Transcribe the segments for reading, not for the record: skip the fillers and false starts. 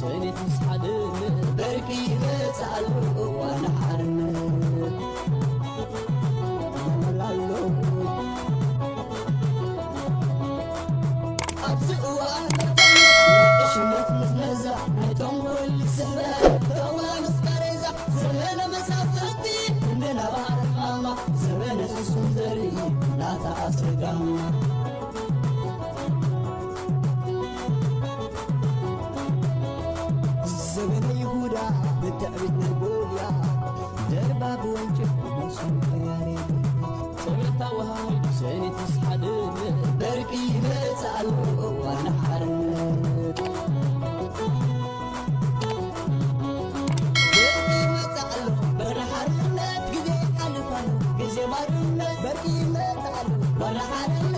سنة مسحدن بركي بتعلو وانا حرن زمن يهودا بالتعبيد نقوليا درباب وانجب ومسلم خياري صبرتا وهاي سنة تسحدن بركي بتعلو وانا حرن بركي بتعلو وانا حرن قدي حلفان قزي مارن بركي بتعلو وانا حرن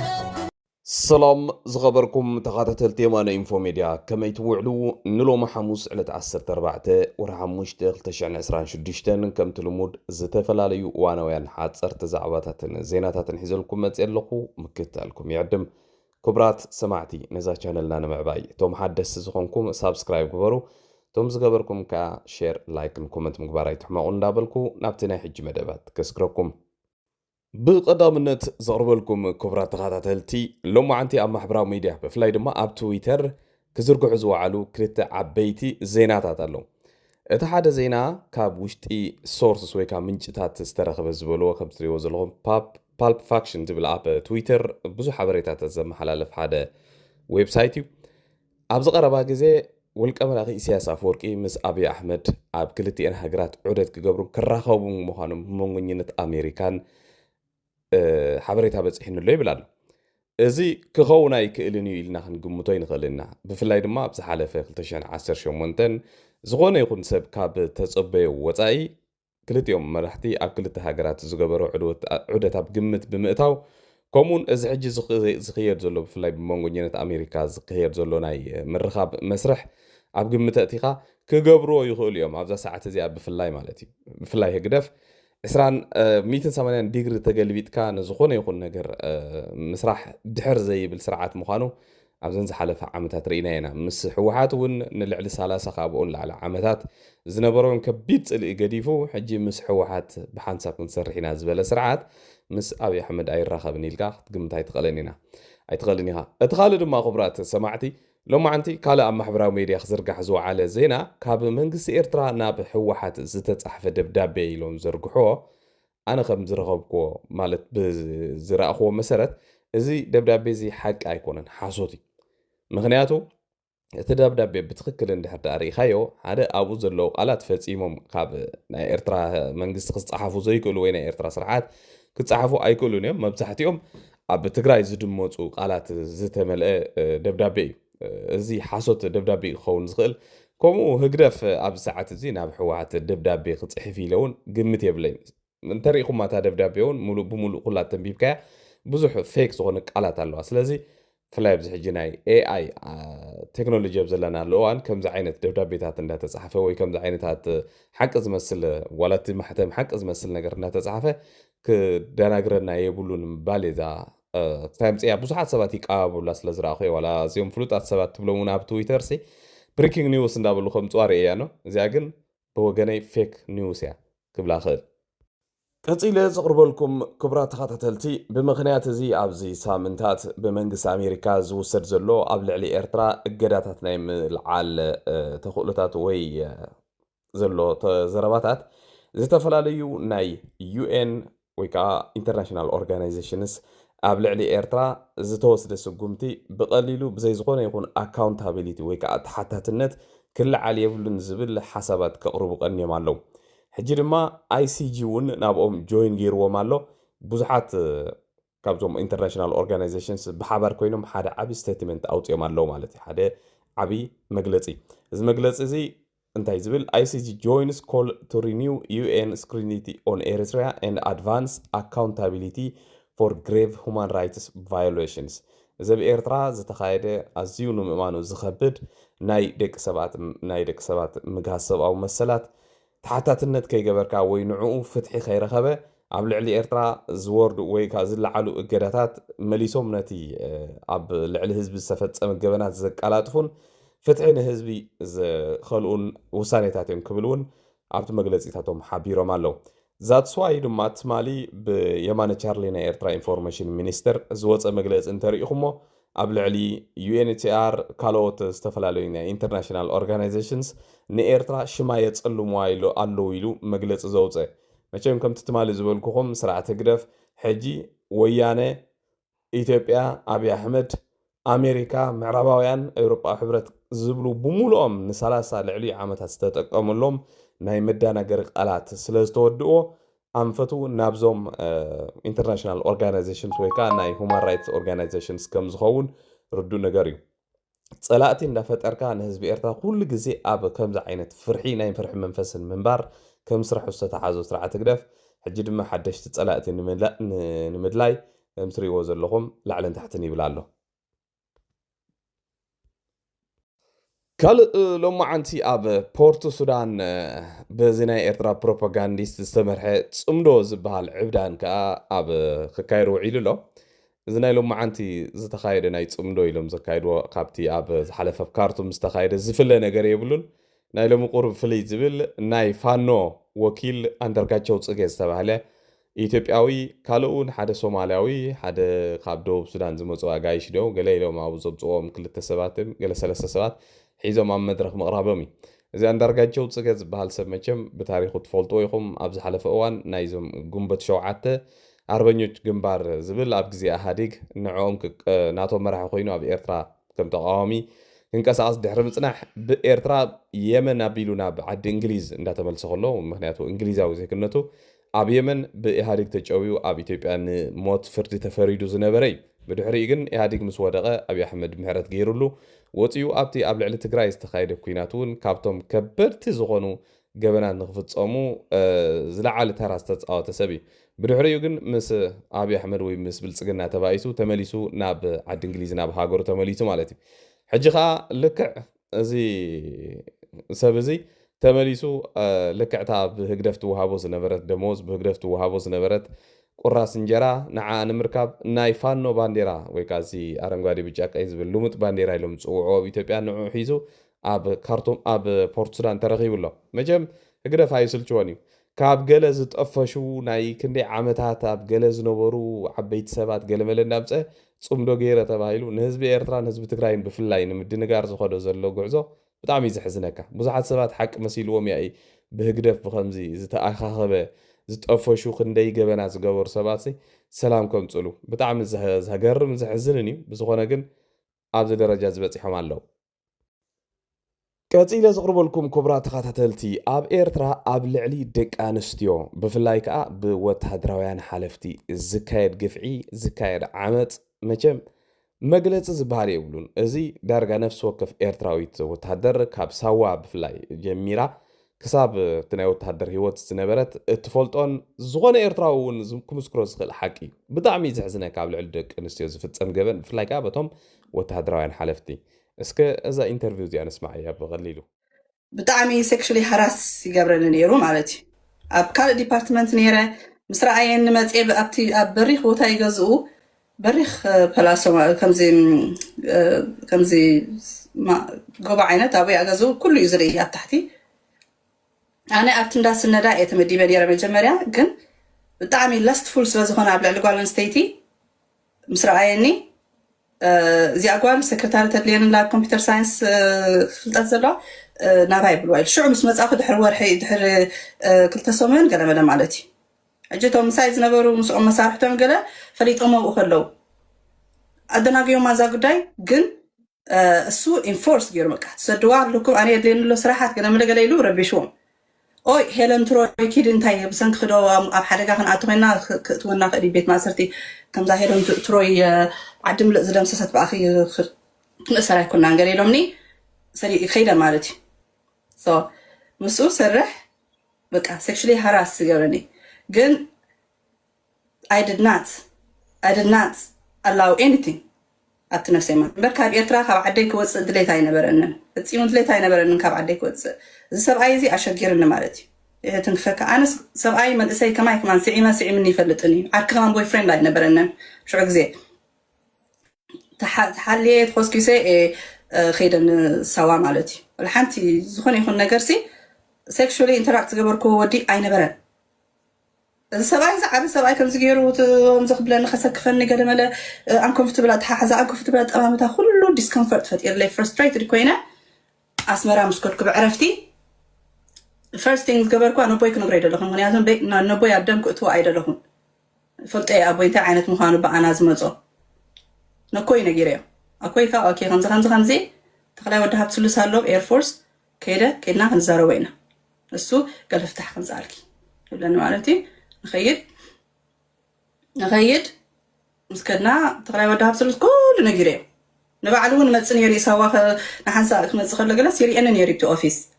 سلام زغبركم تخاتلتي مانا انفو ميديا كما يتوعلو نلوم حموس على 14 ورحم مشتغل تشعن 26 كم تلمود زتفلاليو وانا ويان حاصر تزعباتاتن زيناتاتن حيزلكم متصلقو مكتالكم يعدم كبرات سمعتي نزا چانلنا نمعباي توم حدث زخونكم سابسكرايب كبرو توم زغبركم كا شير لايك كومنت مغباراي تحماقو ندابلكو نابتنا حج مدبات كسكركم بقدامنت زغربلكم كبرات تخاتلتي لو عنتي اب محبراو ميديا بفلاي دما اب تويتر كزرقو زوعلو كريت عبيتي زيناتات اللو اتا حدا زينا كاب وشتي سورسس ويكا منجتات استرخب زبلو كبتريو زلهم بالب فاكشن زبل اب تويتر بزو حبريتات زم حلالف حدا ويب سايتي ابز قربا غزي ولقم لاقي سياسه افورقي مس ابي احمد اب كلتي ان هاجرات عدت كغبرو كراخبو مخانم مونغنينت امريكان حبريتها بصحين له يبلال ازي كخونا يكلني إلنا خنقمتو ينخلنا بفلاي دما بزحالفه 2018 زغونه يكون سب كاب تصبي وصاي كلتيوم مرحتي اب كلت هاجرات زغبرو عدت اب قمت بمئتاو كومون از حجي زخير زلو بفلاي بمونغونينت امريكا زخير زلو ناي مرخاب مسرح اب قمت اتيقا كغبرو يخول يوم ابዛ ساعه زي بفلاي مالتي بفلاي هقدف اسران 180 ديجري تقلبيت كان زخونه يكون نجر مسرح دحر زي بالسرعات مخانو ابزن زحلف عامتات ريناينا مس حوحات ون نلعل 30 خابون على عامتات زنبرون كبيت القديفو حجي مس حوحات بحنساب نسرحينا زبله سرعات مس ابي احمد اي رخبني لقا تقمتاي تقلنينا اي تقلنيها اتخالد ما خبرات سمعتي لو ما عنتي كالا ام محبراو ميديا خزرقح زو على زينا كاب منقس إيرترا ناب حوحات زتتصحف دبدابي يلون زرقحو انا خم زرغبكو مالت بزراخو مسرت ازي دبدابي زي حق ايكونن حاسوتي مغنياتو تدبدابي بتخكل اندحر تاريخايو هذا ابو زلو قالات فصيمم كاب ناي إيرترا منقس خصحفو زيكلو وين إيرترا سرعات كتصحفو ايكلون يوم مبصحتيهم اب تግራይ ዝድመጹ ቃላት ዝተመልአ ደብዳቤ እዚ ሓሶት ደብዳቤ ይኸውን ዝኽእል ከምኡ ህግደፍ ኣብ ሰዓት እዚ ናብ ሕወሓት ደብዳቤ ክጽሕፍ ኢለውን ግምት የብለኝ እንተሪኢኹም ማታ ደብዳቤውን ሙሉእ ብሙሉእ ኩላት ተንቢብካያ ብዙሕ ፌክ ዝኾነ ቃላት ኣለዋ ስለዚ ፍላይ ኣብዚ ሕጂ ናይ ኤአይ ቴክኖሎጂ ኣብ ዘለና ኣለዋን ከምዚ ዓይነት ደብዳቤታት እንዳተጻሕፈ ወይ ከምዚ ዓይነታት ሓቂ ዝመስል ዋላቲ ማሕተም ሓቂ ዝመስል ነገር እንዳተጻሕፈ ክደናግረና የብሉን ባሌዛ ታይምጽያ ብዙሓት ሰባት ይቃወሙላ ስለዝራኸ ወላ እዚኦም ፍሉጣት ሰባት ትብሎሙን ኣብ ትዊተር ሲ ብሬኪንግ ኒውስ እንዳበሉ ከም ጽዋር እያ ነው እዚያ ግን ብወገነይ ፌክ ኒውስ እያ ክብላ ክእል ቀፂለ ዘቕርበልኩም ክቡራት ተኸታተልቲ ብምኽንያት እዚ ኣብዚ ሳምንታት ብመንግስቲ ኣሜሪካ ዝውሰድ ዘሎ ኣብ ልዕሊ ኤርትራ እገዳታት ናይ ምልዓል ተኽእሎታት ወይ ዘሎ ዘረባታት ዝተፈላለዩ ናይ ዩኤን ወይ ከዓ ኢንተርናሽናል ኦርጋናይዜሽንስ ኣብ ልዕሊ ኤርትራ ዝተወስደ ስጉምቲ ብቐሊሉ ብዘይ ዝኾነ ይኹን ኣካውንታቢሊቲ ወይ ከዓ ተሓታትነት ክልዓል የብሉን ዝብል ሓሳባት ከቕርቡ ቀኒዮም ኣለዉ ሕጂ ድማ ICG እውን ናብኦም ጆይን ገይርዎም ኣሎ ብዙሓት ካብዞም ኢንተርናሽናል ኦርጋናይዜሽንስ ብሓባር ኮይኖም ሓደ ዓብይ ስቴትመንት ኣውፅኦም ኣለዉ ማለት እዩ ሓደ ዓብይ መግለፂ እዚ መግለፂ እዚ እንታይ ዝብል ICG joins call to renew UN scrutiny on Eritrea and advance accountability for grave human rights violations زب ኤርትራ ዝተኻየደ ኣዝዩ ንምእማኑ ዝኸብድ ናይ ደቂ ሰባት ምግሃሰብ ኣብ መሰላት ተሓታትነት ከይገበርካ ወይ ንዕኡ ፍትሒ ከይረኸበ ኣብ ልዕሊ ኤርትራ ዝወርዱ ወይ ካ ዝለዓሉ እገዳታት መሊሶም ነቲ ኣብ ልዕሊ ህዝቢ ዝተፈጸመ ገበናት ዘቃላጥፉን ፍትሒ ንህዝቢ ዝኸልኡን ውሳኔታት እዮም ክብልውን ኣብቲ መግለፂታቶም ሓቢሮም ኣለዉ ዛትስዋይ ድማ ትማሊ ብየማነ ቻርሊ ናይ ኤርትራ ኢንፎርሜሽን ሚኒስተር ዝወፀ መግለፂ እንተሪኢኹሞ ኣብ ልዕሊ ዩኤንኤችሲአር ካልኦት ዝተፈላለዩ ናይ ኢንተርናሽናል ኦርጋናይዜሽንስ ንኤርትራ ሽማ የፅልምዋ ኣለዉ ኢሉ መግለፂ ዘውፀ መቸም ከምቲ ትማሊ ዝበልኩኹም ስርዓተ ግደፍ ሕጂ ወያነ ኢትዮጵያ ኣብይ ኣሕመድ ኣሜሪካ ምዕራባውያን ኤውሮጳ ሕብረት ዝብሉ ብምሉኦም ን30 ልዕሊ ዓመታት ዝተጠቀሙሎም ናይ መዳናገሪ ቃላት ስለ ዝተወድኦ ኣንፈቱ ናብዞም ኢንተርናሽናል ኦርጋናይዜሽንስ ወይ ከዓ ናይ ሁማን ራይትስ ኦርጋናይዜሽንስ ከም ዝኸውን ርዱእ ነገር እዩ ፀላእቲ እንዳፈጠርካ ንህዝቢ ኤርትራ ኩሉ ግዜ ኣብ ከምዚ ዓይነት ፍርሒ ናይ ፍርሒ መንፈስን ምንባር ከም ስራሕ ዝተተሓዞ ስርዓተ ግደፍ ሕጂ ድማ ሓደሽቲ ፀላእቲ ንምድላይ ከም ትሪእዎ ዘለኹም ላዕልን ታሕትን ይብል ኣሎ ካልእ ሎማዓንቲ ኣብ ፖርቱ ሱዳን በዚ ናይ ኤርትራ ፕሮፓጋንዲስት ዝተመርሐ ፅምዶ ዝበሃል ዕብዳን ከዓ ኣብ ክካየድ ውዒሉ ኣሎ እዚ ናይ ሎማዓንቲ ዝተኻየደ ናይ ፅምዶ ኢሎም ዘካየድዎ ካብቲ ኣብ ዝሓለፈ ካርቱም ዝተኻየደ ዝፍለ ነገር የብሉን ናይ ሎሚ ቁርብ ፍልይ ዝብል ናይ ፋኖ ወኪል አንዳርጋቸው ፅጌ ዝተባህለ ኢትዮጵያዊ ካልኡን ሓደ ሶማልያዊ ሓደ ካብ ደቡብ ሱዳን ዝመፁ ኣጋይሽ ዶ ገለ ኢሎም ኣብኡ ዘብፅዎም ክልተ ሰባትን ገለ ሰለስተ ሰባት ሒዞም ኣብ መድረክ ምቕራቦም እዩ እዚ አንዳርጋቸው ፅጌ ዝበሃል ሰብ መቸም ብታሪኹ ትፈልጥዎ ኢኹም ኣብ ዝሓለፈ እዋን ናይዞም ጉንበት 7 ኣርበኞች ግንባር ዝብል ኣብ ግዜ ኢህአዴግ ንዕኦም ናቶም መራሒ ኮይኑ ኣብ ኤርትራ ከም ተቃዋሚ ክንቀሳቀስ ድሕሪ ምፅናሕ ብኤርትራ የመን ኣቢሉ ናብ ዓዲ እንግሊዝ እንዳተመልሰ ከሎ ምክንያቱ እንግሊዛዊ ዜግነቱ ኣብ የመን ብኢህአዴግ ተጨውዩ ኣብ ኢትዮጵያ ንሞት ፍርዲ ተፈሪዱ ዝነበረ እዩ ብድሕሪኡ ግን ኢህአዴግ ምስ ወደቐ ኣብይ ኣሕመድ ምሕረት ገይሩሉ ወፂኡ ኣብቲ ኣብ ልዕሊ ትግራይ ዝተኻየደ ኩናት እውን ካብቶም ከበድቲ ዝኾኑ ገበናት ንክፍፀሙ ዝለዓለ ተራ ዝተፃወተ ሰብ እዩ ብድሕሪኡ ግን ምስ ኣብይ ኣሕመድ ወይ ምስ ብልፅግና ተባኢሱ ተመሊሱ ናብ ዓዲ እንግሊዝ ናብ ሃገሩ ተመሊሱ ማለት እዩ ሕጂ ከዓ ልክዕ እዚ ሰብ እዚ ተመሊሱ ልክዕታ ብህግደፍ ትወሃቦ ዝነበረት ደሞዝ ብህግደፍ ትወሃቦ ዝነበረት ቁራስ እንጀራ ንዓ ንምርካብ ናይ ፋኖ ባንዴራ ወይ ከዓ እዚ ኣረንጓዴ ብጫ ቀይ ዝብል ልሙጥ ባንዴራ ኢሎም ዝፅውዕዎ ኣብ ኢትዮጵያ ንዑ ሒዙ ኣብ ካርቱም ኣብ ፖርት ሱዳን ተረኺቡሎ መቸም ህግደፍ ኣይስልችዎን እዩ ካብ ገለ ዝጠፈሹ ናይ ክንደይ ዓመታት ኣብ ገለ ዝነበሩ ዓበይቲ ሰባት ገለ መለ እንዳብፀ ፅምዶ ገይረ ተባሂሉ ንህዝቢ ኤርትራን ህዝቢ ትግራይን ብፍላይ ንምድንጋር ዝኸዶ ዘሎ ጉዕዞ ብጣዕሚ ዘሕዝነካ ብዙሓት ሰባት ሓቂ መሲልዎም ያ ብህግደፍ ብከምዚ ዝተኣኻኸበ ዝጠፈሹ ክንደይ ገበና ዝገበሩ ሰባት ሰላም ከምፅሉ ብጣዕሚ ዘገርም ዘሕዝንን እዩ ብዝኾነ ግን ኣብዚ ደረጃ ዝበፂሖም ኣለዉ ቀፂለ ዝቕርበልኩም ክቡራት ተኸታተልቲ ኣብ ኤርትራ ኣብ ልዕሊ ደቂ ኣንስትዮ ብፍላይ ከዓ ብወተሃደራውያን ሓለፍቲ ዝካየድ ግፍዒ ዝካየድ ዓመፅ መቸም መግለፂ ዝበሃል የብሉን እዚ ዳርጋ ነፍሲ ወከፍ ኤርትራዊት ወተሃደር ካብ ሳዋ ብፍላይ ጀሚራ ክሳብ እቲ ናይ ወተሃደር ሂወት ዝነበረት እትፈልጦን ዝኾነ ኤርትራዊ እውን ክምስክሮ ዝኽእል ሓቂ ብጣዕሚ ዘሕዝነካ ኣብ ልዕሊ ደቂ ኣንስትዮ ዝፍፀም ገበን ብፍላይ ከዓ በቶም ወተሃደራውያን ሓለፍቲ እስከ እዛ ኢንተርቪው እዚኣ ንስማዕ እያ ብቐሊሉ ብጣዕሚ ሴክሹዋሊ ሃራስ ይገብረኒ ነይሩ ማለት እዩ ኣብ ካልእ ዲፓርትመንት ነይረ ምስ ረኣየኒ መፅአ ኣብቲ ኣብ በሪኽ ቦታ ይገዝኡ በሪኽ ፐላሶ ከምዚ ጎባ ዓይነት ኣብኡ ገዝኡ ኩሉ እዩ ዝርኢ ኣብ ታሕቲ ኣነ ኣብቲ እንዳስነዳ እየ ተመዲበ ነይረ መጀመርያ ግን ብጣዕሚ ላስትፉል ስለዝኾነ ኣብ ልዕሊ ጓል ኣንስተይቲ ምስ ረኣየኒ እዚኣ ጓል ሰክረታሪ ተድልየንላ ኮምፒተር ሳይንስ ፍልጠት ዘለዋ ናባ ይብልዋ ኢሉ ሽዑ ምስ መፃኹ ድሕሪ ወርሒ ድሕሪ 2 ሰሙን ገለ መለ ማለት እዩ ሕጂ እቶም ምሳይ ዝነበሩ ምስኦም መሳርሕቶም ገለ ፈሊጦም ኣብኡ ከለዉ ኣደናግዮም ኣዛ ጉዳይ ግን እሱ ኢንፎርስ ገይሩ በቃ ትሰድዋ ኣለኩም ኣነ የድልየንሎ ስራሓት ገለ መለ ገለ ኢሉ ረቢሽዎም ኦይ ሄለን ትሮይ ኪድ እንታይ ብሰንኪ ክዶ ኣብ ሓደጋ ክንኣቱ ኮይና ክትወና ክእዲ ቤት ማእሰርቲ ከምዛ ሄለን ትሮይ ዓዲ ምልእ ዝደምሰሰት በኣኺ ክንእሰር ኣይኮናን ገለ ኢሎምኒ ከይደ ማለት እዩ ምስኡ ሰርሕ በቃ ሴክሹዋሊ ሃራስ ዝገብረኒ ግን I did not allow anything ኣብቲ ነፍሰይ እምበር ካብ ኤርትራ ካብ ዓደይ ክወፅእ ድሌታ ኣይነበረንን ፈፂሙ ድሌታ ኣይነበረንን ካብ ዓደይ ክወፅእ እዚ ሰብኣይ እዚ ኣሸጊርኒ ማለት እዩ ትንክፈካ ኣነስ ሰብኣይ መንእሰይ ከማይ ከማን ስዒመኒ ይፈልጥን እዩ ዓርኪ ከማን ቦይ ፍሬንድ ኣይነበረንን ሽዑ ግዜ ተሓልየ ተኮስኪሰ خيدن سوا مالتي الحنتي زخون يكون نجرسي sexually interact جبركو ودي أين برا السباي زعل السباي كم زجيرو ومزخبل أن خسك فني قال ملا uncomfortable أتحزة uncomfortable أمام تأخذ discomfort فتير لي frustrated كوينة أسمع مسكوت كب عرفتي first things جبركو أنا بوي كنو غريدة لهم غني أزم بي أنا بوي أبدم كتو عيدة لهم فلت إيه أبوي أنت عينت مخانو بقى أنا زمزو نكوي نجيريو أكوي كا أوكي خمسة تخلي ودها بتسلس هالو إير فورس كيدنا هنزارو وينا السو قال افتح خمسالكي لأنه معناتي نخيد مسكنا تخلي ودها بتسلس كل نجيريو نبعلون متسن يري سوا نحنسا متسخر لجلس يري أنا يري بتو أوفيس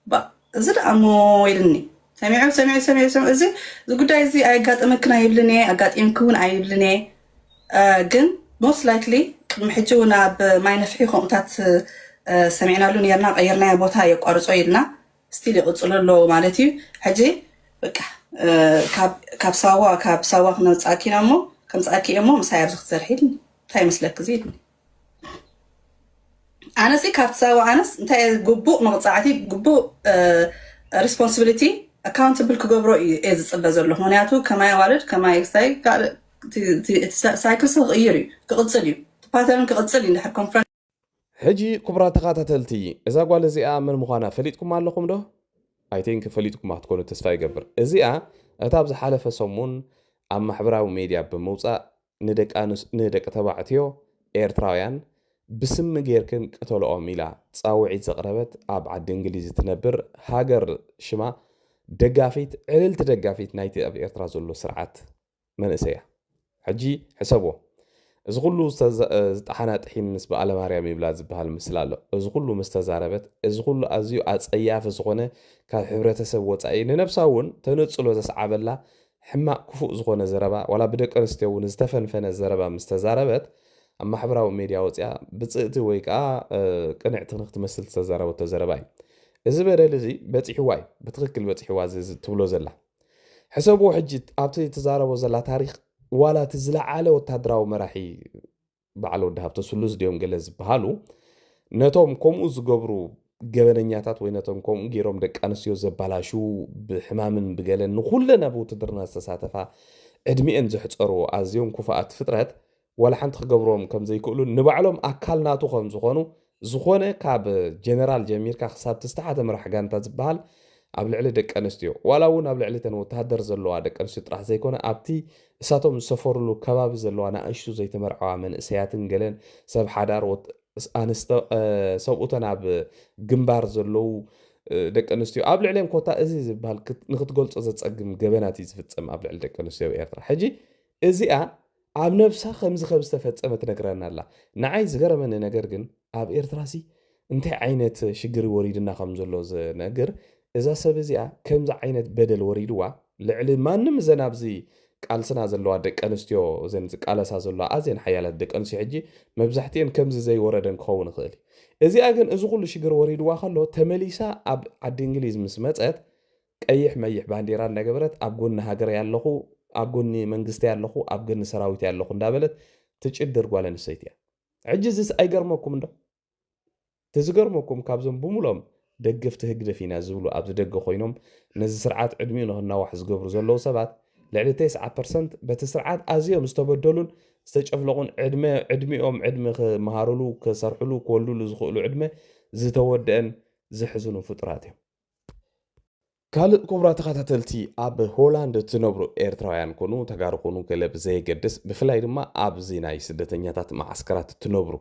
بقى زد أمو يلني سمعوا زي قد زي أجات أمكنا يبلني أجات يمكن عيبلني جن most likely محجونا بما ينفعي خمتات سمعنا لون يرنا غيرنا بوتها يقارصوا يلنا ستيل يقصلوا له مالتي حجي بقى كاب سوا نصاكي نمو كم صاكي امو مساير زخسرحيل تاي مسلك زيدني أنا سي كاب سوا أنس انت غبو مقصعتي غبو responsibility accountable كغبرو إز صبزلو هونياتو كما يوالد كما يكساي سايكلس غيري كقصلي باترن كقصلي نحر كونفرنس ሕጂ ክቡራ ተኸታተልቲ እዛ ጓል እዚኣ ምን ምዃና ፈሊጥኩም ኣለኹም ዶ ኣይ ቲንክ ፈሊጥኩም ክትኮኑ ተስፋ ይገብር እዚኣ እታ ኣብ ዝሓለፈ ሰሙን ኣብ ማሕበራዊ ሚድያ ብምውፃእ ንደቂ ተባዕትዮ ኤርትራውያን ብስሚ ጌርክን ቅተልኦም ኢላ ፃውዒት ዘቕረበት ኣብ ዓዲ እንግሊዝ ትነብር ሃገር ሽማ ደጋፊት ዕልልቲ ደጋፊት ናይቲ ኣብ ኤርትራ ዘሎ ስርዓት መንእሰያ ሕጂ ሕሰብዎ እዚ ኩሉ ዝጣሓና ጥሒን ምስ በዓለ ማርያም ይብላ ዝበሃል ምስሊ ኣሎ እዚ ኩሉ ምስ ተዛረበት እዚ ኩሉ ኣዝዩ ኣፀያፊ ዝኾነ ካብ ሕብረተሰብ ወፃኢ ንነብሳ እውን ተነፅሎ ዘስዓበላ ሕማቅ ክፉእ ዝኾነ ዘረባ ዋላ ብደቂ ኣንስትዮ እውን ዝተፈንፈነ ዘረባ ምስ ተዛረበት ኣብ ማሕበራዊ ሚድያ ወፅያ ብፅእቲ ወይ ከዓ ቅንዕቲ ንክትመስል ዝተዛረበቶ ዘረባ እዩ እዚ በደል እዚ በፂሕዋ እዩ ብትክክል በፂሕዋ ትብሎ ዘላ ሕሰብዎ ሕጂ ኣብቲ ተዛረቦ ዘላ ታሪክ ዋላ ትዝለዓለ ወታደራዊ መራሒ በዓል ወዲ ሃብቶ ስሉስ ድዮም ገለ ዝበሃሉ ነቶም ከምኡ ዝገብሩ ገበነኛታት ወይ ነቶም ከምኡ ገይሮም ደቂ ኣንስትዮ ዘባላሹ ብሕማምን ብገለን ንኩለን ኣብ ውትድርና ዝተሳተፋ ዕድሚአን ዘሕፀሩ ኣዝዮም ኩፋኣት ፍጥረት ወላ ሓንቲ ክገብሮም ከም ዘይክእሉ ንባዕሎም ኣካል ናቱ ከም ዝኾኑ ዝኾነ ካብ ጀነራል ጀሚርካ ክሳብ ተስተሓተ መራሕ ጋንታ ዝበሃል ኣብ ልዕሊ ደቂ ኣንስትዮ ዋላ እውን ኣብ ልዕሊ ተን ወታደር ዘለዋ ደቂ ኣንስትዮ ጥራሕ ዘይኮነ ኣብቲ እሳቶም ዝሰፈርሉ ከባቢ ዘለዋ ንኣሽቱ ዘይተመርዓዋ መንእሰያትን ገለን ሰብ ሓዳር ሰብኡተን ኣብ ግንባር ዘለው ደቂ ኣንስትዮ ኣብ ልዕሊኦም ኮታ እዚ ዝበሃል ንክትገልፆ ዘፀግም ገበናት እዩ ዝፍፀም ኣብ ልዕሊ ደቂ ኣንስትዮ ኤርትራ ሕጂ እዚኣ ኣብ ነብሳ ከምዚ ከም ዝተፈፀመ ትነግረና ኣላ ንዓይ ዝገረመኒ ነገር ግን ኣብ ኤርትራሲ እንታይ ዓይነት ሽግሪ ወሪድና ከም ዘሎ ዝነግር እዛ ሰብ እዚኣ ከምዚ ዓይነት በደል ወሪድዋ ልዕሊ ማንም ዘን ኣብዚ ቃልስና ዘለዋ ደቂ ኣንስትዮ ዘን ዝቃለሳ ዘለዋ ኣዝየን ሓያላት ደቂ ኣንስትዮ ሕጂ መብዛሕትአን ከምዚ ዘይወረደን ክኸውን ይኽእል እዚኣ ግን እዚ ኩሉ ሽግሪ ወሪድዋ ከሎ ተመሊሳ ኣብ ዓዲ እንግሊዝ ምስ መፀት ቀይሕ መይሕ ባንዴራ እንዳገበረት ኣብ ጎኒ ሃገር ያለኹ ኣብ ጎኒ መንግስቲ ያለኹ ኣብ ጎኒ ሰራዊት ያለኹ እንዳበለት ትጭድር ጓል ኣንስተይቲ እያ ሕጂ እዚስ ኣይገርመኩም ዶ ትዝገርመኩም ካብዞም ብምሎም ደገፍቲ ህግደፍ ኢና ዝብሉ ኣብ ዝደገ ኮይኖም ነዚ ስርዓት ዕድሚኡ ንክናዋሕ ዝገብሩ ዘለዉ ሰባት ልዕሊ 9% በቲ ስርዓት ኣዝዮም ዝተበደሉን ዝተጨፍለቁን ዕድሚኦም ዕድሚ ክመሃርሉ ክሰርሕሉ ክወልድሉ ዝኽእሉ ዕድመ ዝተወደአን ዝሕዝኑ ፍጡራት እዮም ካልእ ክቡራ ተኸታተልቲ ኣብ ሆላንድ ትነብሩ ኤርትራውያን ኮኑ ተጋሩ ኮኑ ገለብ ዘይገድስ ብፍላይ ድማ ኣብዚ ናይ ስደተኛታት ማዓስከራት ትነብሩ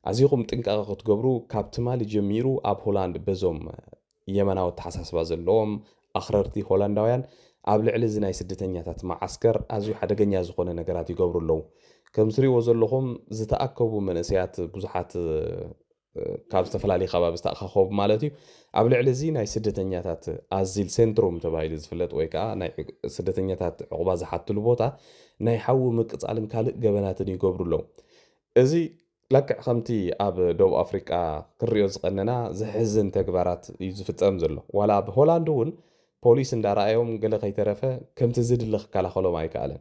ኣዝኹም ጥንቃቐ ክትገብሩ ካብ ትማሊ ጀሚሩ ኣብ ሆላንድ በዞም የመናዊ ተሓሳስባ ዘለዎም ኣኽረርቲ ሆላንዳውያን ኣብ ልዕሊ እዚ ናይ ስደተኛታት ማዓስከር ኣዝዩ ሓደገኛ ዝኾነ ነገራት ይገብሩ ኣለዉ ከም ትሪእዎ ዘለኹም ዝተኣከቡ መንእሰያት ብዙሓት ካብ ዝተፈላለዩ ከባቢ ዝተኣኻኸቡ ማለት እዩ ኣብ ልዕሊ እዚ ናይ ስደተኛታት ኣዚል ሴንትሮም ተባሂሉ ዝፍለጥ ወይ ከዓ ናይ ስደተኛታት ዕቑባ ዝሓትሉ ቦታ ናይ ሓዊ ምቅፃልን ካልእ ገበናትን ይገብሩ ኣለዉ እዚ لكن خمتي أب دوب أفريقيا كريوز قننا زحزن تكبرات يزفتم زلوا ولا بهولندون بوليس اندارا يوم قال خي ترفه كم تزيد لك كلا خلو معي كالن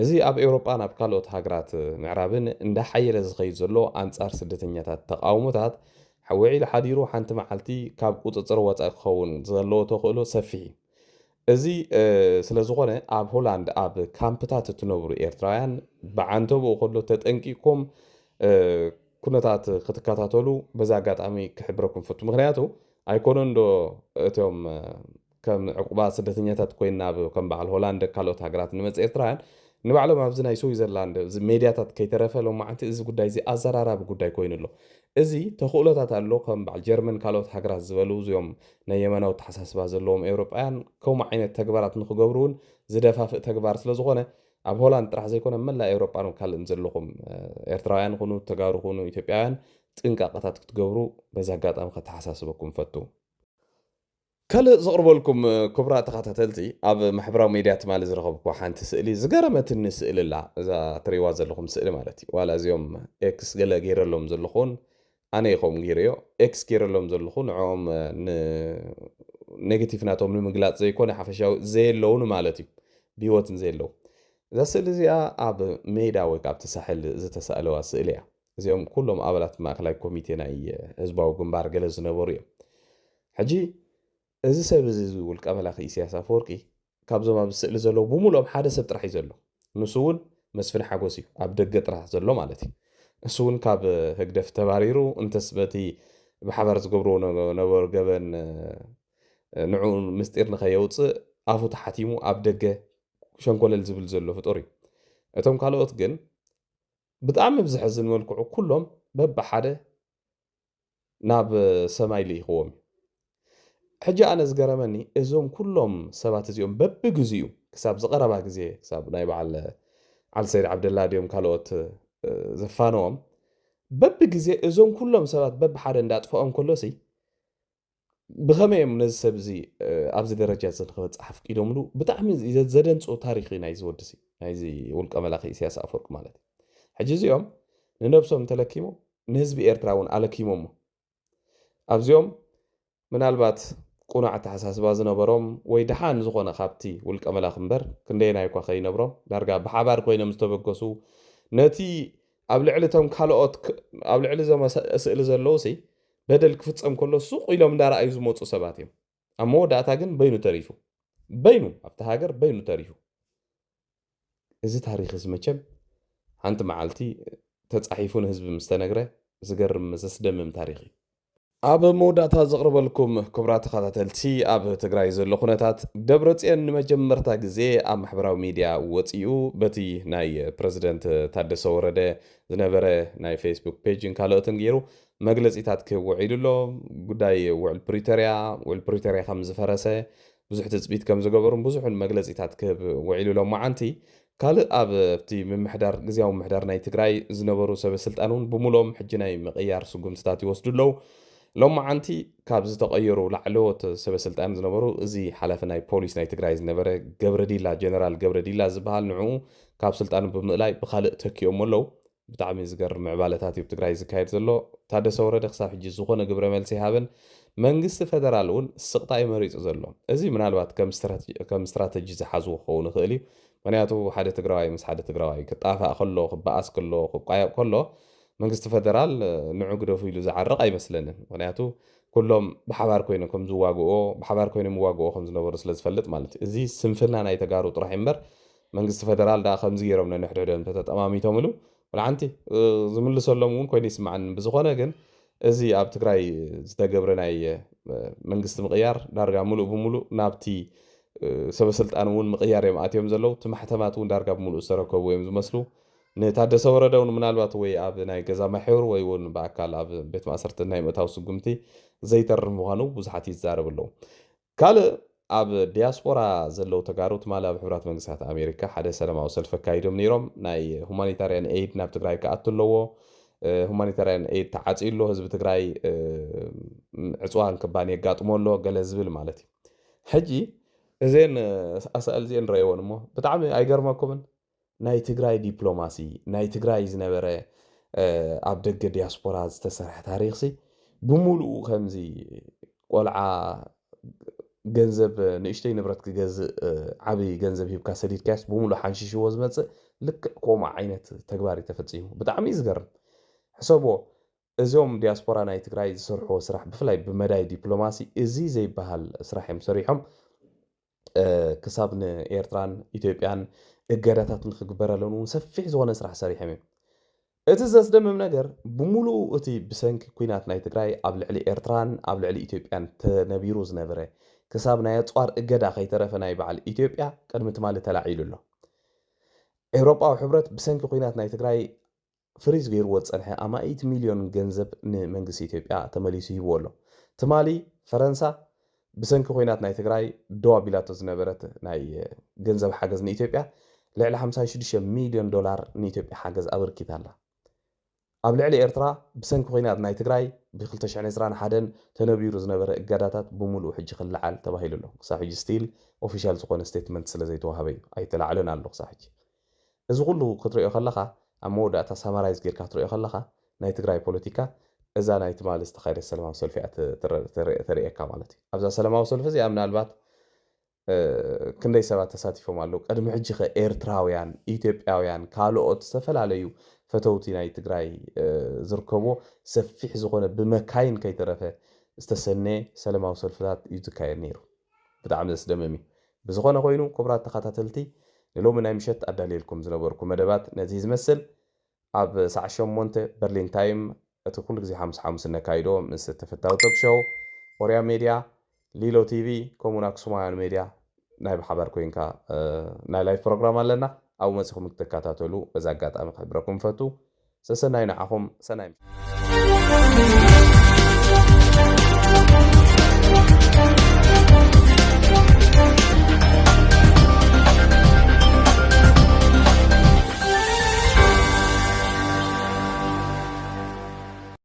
እዚ ኣብ ኤውሮጳን ኣብ ካልኦት ሃገራት ምዕራብን እንዳሓየለ ዝኸይድ ዘሎ ኣንጻር ስደተኛታት ተቃውሞታት ውዒሉ ሓዲሩ ሓንቲ መዓልቲ ካብ ቁፅፅር ወፃኢ ክኸውን ዘለዎ ተኽእሎ ሰፊሕ እዩ እዚ ስለ ዝኾነ ኣብ ሆላንድ ኣብ ካምፕታት እትነብሩ ኤርትራውያን ብዓንተብኡ ከሎ ተጠንቂቅኩም ኩነታት ክትከታተሉ በዛ ኣጋጣሚ ክሕብረኩም ፈቱ ምክንያቱ ኣይኮነን ዶ እቶም ከም ዕቁባ ስደተኛታት ኮይና ከም በዓል ሆላንድ ካልኦት ሃገራት ንመፅእ ኤርትራውያን ንባዕሎም ኣብዚ ናይ ስዊዘርላንድ ሜድያታት ከይተረፈሎም ማዓንቲ እዚ ጉዳይ እዚ ኣዘራራቢ ጉዳይ ኮይኑ ኣሎ እዚ ተኽእሎታት ኣሎ ከም በዓል ጀርመን ካልኦት ሃገራት ዝበሉ እዚኦም ናይ የመናዊ ተሓሳስባ ዘለዎም ኤውሮጳውያን ከምኡ ዓይነት ተግባራት ንክገብሩ እውን ዝደፋፍእ ተግባር ስለ ዝኾነ ኣብ ሆላንድ ጥራሕ ዘይኮነ መላእ ኤውሮጳን ካልእን ዘለኹም ኤርትራውያን ኩኑ ተጋሩ ኩኑ ኢትዮጵያውያን ጥንቃቐታት ክትገብሩ በዚ ኣጋጣሚ ከተሓሳስበኩም ፈቱ ካልእ ዘቕርበልኩም ክቡራት ተኸታተልቲ ኣብ ማሕበራዊ ሚድያ ትማሊ ዝረኸብኩ ሓንቲ ስእሊ ዝገረመትኒ ስእሊ ኣላ እዛ ትሪእዋ ዘለኹም ስእሊ ማለት እዩ ዋላ እዚኦም ኤክስ ገለ ገይረሎም ዘለኹን ኣነ ኢኸም ገይረዮ ኤክስ ገይረሎም ዘለኹ ንዕኦም ኔጌቲቭ ናቶም ንምግላፅ ዘይኮነ ሓፈሻዊ ዘየለውን ማለት እዩ ብሂወትን ዘየለው እዛ ስእሊ እዚኣ ኣብ ሜዳ ወይ ካብቲ ሳሕል ዝተሰኣለዋ ስእሊ እያ እዚኦም ኩሎም ኣባላት ማእከላይ ኮሚቴ ናይ ህዝባዊ ግንባር ገለ ዝነበሩ እዮም ሕጂ እዚ ሰብ እዚ ውልቀ መላኺ ኢሳያስ ኣፈወርቂ ካብዞም ኣብ ስእሊ ዘለዉ ብምሉኦም ሓደ ሰብ ጥራሕ እዩ ዘሎ ንሱ እውን መስፍን ሓጎስ እዩ ኣብ ደገ ጥራሕ ዘሎ ማለት እዩ እሱ እውን ካብ ህግደፍ ተባሪሩ እንተስ በቲ ብሓባር ዝገብርዎ ነበሩ ገበን ንዑ ምስጢር ንኸየውፅእ ኣፉ ተሓቲሙ ኣብ ደገ ሸንኮለል ዝብል ዘሎ ፍጡር እዩ እቶም ካልኦት ግን ብጣዕሚ ብዝሕዝን መልክዑ ኩሎም በብሓደ ናብ ሰማይ ልኢኽዎም ሕጂ ኣነ ዝገረመኒ እዞም ኩሎም ሰባት እዚኦም በብግዚኡ ክሳብ ዝቐረባ ግዜ ክሳብ ናይ በዓል ዓልሰይድ ዓብደላ ድዮም ካልኦት ዘፋነዎም በብግዜ እዞም ኩሎም ሰባት በብሓደ እንዳጥፍኦም ከሎሲ ብኸመይ እዮም ነዚ ሰብ እዚ ኣብዚ ደረጃ ንክበፅሕ ኣፍቂዶምሉ ብጣዕሚ ዘደንፅኦ ታሪክ ናይዚ ወዲሲ ናይዚ ውልቀ መላኺ ኢሳያስ ኣፈወርቂ ማለት እዩ ሕጂ እዚኦም ንነብሶም ተለኪሞም ንህዝቢ ኤርትራ እውን ኣለኪሞሞ ኣብዚኦም ምናልባት ቁኑዕ ኣተሓሳስባ ዝነበሮም ወይ ድሓን ዝኾነ ካብቲ ውልቀ መላኽ እምበር ክንደየናይ እኳ ከይነብሮም ዳርጋ ብሓባር ኮይኖም ዝተበገሱ ነቲ ኣብ ልዕሊ እቶም ካልኦት ኣብ ልዕሊ እዞም ስእሊ ዘለዉ ሲ በደል ክፍፀም ከሎ ሱቕ ኢሎም እንዳረኣዩ ዝመፁ ሰባት እዮም ኣብ መወዳእታ ግን በይኑ ተሪፉ በይኑ ኣብቲ ሃገር በይኑ ተሪፉ እዚ ታሪክ እዚ መቸም ሓንቲ መዓልቲ ተፃሒፉ ንህዝቢ ምስተነግረ ዝገርም ዘስደምም ታሪክ እዩ ኣብ መወዳእታ ዘቕርበልኩም ክቡራት ተኸታተልቲ ኣብ ትግራይ ዘሎ ኩነታት ደብረፅዮን ንመጀመርታ ግዜ ኣብ ማሕበራዊ ሚድያ ወፂኡ በቲ ናይ ፕረዚደንት ታደሰ ወረደ ዝነበረ ናይ ፌስቡክ ፔጅን ካልኦትን ገይሩ መግለፂታት ክህብ ውዒሉ ኣሎ ጉዳይ ውዕል ፕሪቶርያ ከም ዝፈረሰ ብዙሕ ትፅቢት ከም ዝገበሩን ብዙሕን መግለፂታት ክህብ ውዒሉ ኣሎ መዓንቲ ካልእ ኣብቲ ምምሕዳር ግዜያዊ ምምሕዳር ናይ ትግራይ ዝነበሩ ሰበስልጣን እውን ብምሎም ሕጂ ናይ ምቕያር ስጉምትታት ይወስዱ ኣለዉ ሎም መዓንቲ ካብ ዝተቐየሩ ላዕለዎት ሰበስልጣን ዝነበሩ እዚ ሓላፊ ናይ ፖሊስ ናይ ትግራይ ዝነበረ ገብረዲላ ጀነራል ገብረዲላ ዝበሃል ንዕኡ ካብ ስልጣኑ ብምእላይ ብካልእ ተኪኦም ኣለዉ ብጣዕሚ ዝገርም ምዕባለታት እዩ ትግራይ ዝካየድ ዘሎ ታደሰ ወረደ ክሳብ ሕጂ ዝኾነ ግብረ መልሲ ሃበን መንግስቲ ፌደራል እውን ስቕታ እዩ መሪፁ ዘሎ እዚ ምናልባት ከም ስትራተጂ ዝሓዝዎ ክኸውን ይኽእል እዩ ምክንያቱ ሓደ ትግራዋይ ምስ ሓደ ትግራዋይ ክጣፋእ ከሎ ክበኣስ ከሎ ክቋየቕ ከሎ መንግስቲ ፌደራል ንዑ ግደፉ ኢሉ ዝዓርቕ ኣይመስለንን ምክንያቱ ኩሎም ብሓባር ኮይኖም ከም ዝዋግኦ ብሓባር ኮይኖም ይዋግኦ ከም ዝነበሩ ስለ ዝፈልጥ ማለት እዩ እዚ ስንፍና ናይ ተጋሩ ጥራሕ እምበር መንግስቲ ፌደራል ዳ ከምዚ ገይሮም ነንሕድሕዶም ተጠማሚቶም ኢሉ ብልዓንቲ ዝምልሰሎም እውን ኮይኑ ይስማዓን ብዝኾነ ግን እዚ ኣብ ትግራይ ዝተገብረ ናይ መንግስቲ ምቕያር ዳርጋ ሙሉእ ብምሉእ ናብቲ ሰበስልጣን እውን ምቕያር እዮም ኣትዮም ዘለው እቲ ማሕተማት እውን ዳርጋ ብምሉእ ዝተረከቡ እዮም ዝመስሉ ንታደሰ ወረደ እውን ምናልባት ወይ ኣብ ናይ ገዛ ማሕበር ወይ እውን ብኣካል ኣብ ቤት ማእሰርቲ ናይ ምእታዊ ስጉምቲ ዘይተርፍ ምዃኑ ብዙሓት ይዛረብ ኣለዉ ካልእ ኣብ ዲያስፖራ ዘለው ተጋሩ ትማሊ ኣብ ሕቡራት መንግስታት ኣሜሪካ ሓደ ሰላማዊ ሰልፊ ኣካይዶም ነይሮም ናይ ሁማኒታርያን ኤድ ናብ ትግራይ ክኣቱ ኣለዎ ሁማኒታርያን ኤድ ተዓፂሎ ህዝቢ ትግራይ ዕፅዋን ክባን የጋጥሞ ኣሎ ገለ ዝብል ማለት እዩ ሕጂ እዘን ኣሰኣል እዚአን ንረእየዎን እሞ ብጣዕሚ ኣይገርመኩምን ናይ ትግራይ ዲፕሎማሲ ናይ ትግራይ ዝነበረ ኣብ ደገ ዲያስፖራ ዝተሰርሐ ታሪክ ሲ ብምሉኡ ከምዚ ቆልዓ ገንዘብ ንእሽተይ ንብረት ክገዝእ ዓብይ ገንዘብ ሂብካ ሰዲድካስ ብሙሉእ ሓንሽሽዎ ዝመፅእ ልክዕ ከምኡ ዓይነት ተግባር ተፈፂሙ ብጣዕሚ ዝገርም ሕሰቦ እዞም ዲያስፖራ ናይ ትግራይ ዝሰርሕዎ ስራሕ ብፍላይ ብመዳይ ዲፕሎማሲ እዚ ዘይበሃል ስራሕ እዮም ሰሪሖም ክሳብ ንኤርትራን ኢትዮጵያን እገዳታት ንክግበረለን እውን ሰፊሕ ዝኾነ ስራሕ ሰሪሖም እዮም እቲ ዘስደምም ነገር ብሙሉእ እቲ ብሰንኪ ኩናት ናይ ትግራይ ኣብ ልዕሊ ኤርትራን ኣብ ልዕሊ ኢትዮጵያን ተነቢሩ ዝነበረ ክሳብ ናይ ኣፅዋር እገዳ ከይተረፈ ናይ በዓል ኢትዮጵያ ቅድሚ ትማሊ ተላዒሉ ኣሎ ኤውሮጳዊ ሕብረት ብሰንኪ ኩናት ናይ ትግራይ ፍሪዝ ገይርዎ ዝፀንሐ ኣማኢት ሚልዮን ገንዘብ ንመንግስቲ ኢትዮጵያ ተመሊሱ ሂብዎ ኣሎ ትማሊ ፈረንሳ ብሰንኪ ኩናት ናይ ትግራይ ደው ኣቢላቶ ዝነበረት ናይ ገንዘብ ሓገዝ ንኢትዮጵያ ልዕሊ 56 ሚልዮን ዶላር ንኢትዮጵያ ሓገዝ ኣበርኪታ ኣላ ኣብ ልዕሊ ኤርትራ ብሰንኪ ኩናት ናይ ትግራይ ብ2021 ተነቢሩ ዝነበረ እገዳታት ብሙሉእ ሕጂ ክልዓል ተባሂሉ ኣሎ ክሳብ ሕጂ ስቲል ኦፊሻል ዝኾነ ስቴትመንት ስለ ዘይተዋሃበ እዩ ኣይተላዕለን ኣሎ ክሳብ ሕጂ እዚ ኩሉ ክትሪኦ ከለኻ ኣብ መወዳእታ ሳማራይዝ ጌርካ ክትሪኦ ከለኻ ናይ ትግራይ ፖለቲካ እዛ ናይ ትማሊ ዝተኻየደ ሰላማዊ ሰልፊ ተርእየካ ማለት እዩ ኣብዛ ሰላማዊ ሰልፊ እዚኣ ምናልባት ክንደይ ሰባት ተሳቲፎም ኣለዉ ቀድሚ ሕጂ ኸ ኤርትራውያን ኢትዮጵያውያን ካልኦት ዝተፈላለዩ ፈተውቲ ናይ ትግራይ ዝርከቦ ሰፊሕ ዝኾነ ብመካይን ከይተረፈ ዝተሰነየ ሰላማዊ ሰልፍታት እዩ ዝካየድ ነይሩ ብጣዕሚ ዘስደምም እዩ ብዝኾነ ኮይኑ ክቡራት ተኸታተልቲ ንሎሚ ናይ ምሸት ኣዳልየልኩም ዝነበርኩ መደባት ነዚ ዝመስል ኣብ ሰዓት 8 በርሊን ታይም እቲ ኩሉ ግዜ 55 ነካይዶ ምስ ተፈታዊ ቶክ ሾው ኦርያ ሚድያ ሊሎ ቲቪ ከምኡውን ኣክሱማውያን ሚድያ ናይ ብሓባር ኮይንካ ናይ ላይቭ ፕሮግራም ኣለና ኣብኡ መፅኹም ክትከታተሉ በዛ ኣጋጣሚ ክሕብረኩም ፈቱ ሰሰናይ ንዓኹም ሰናይ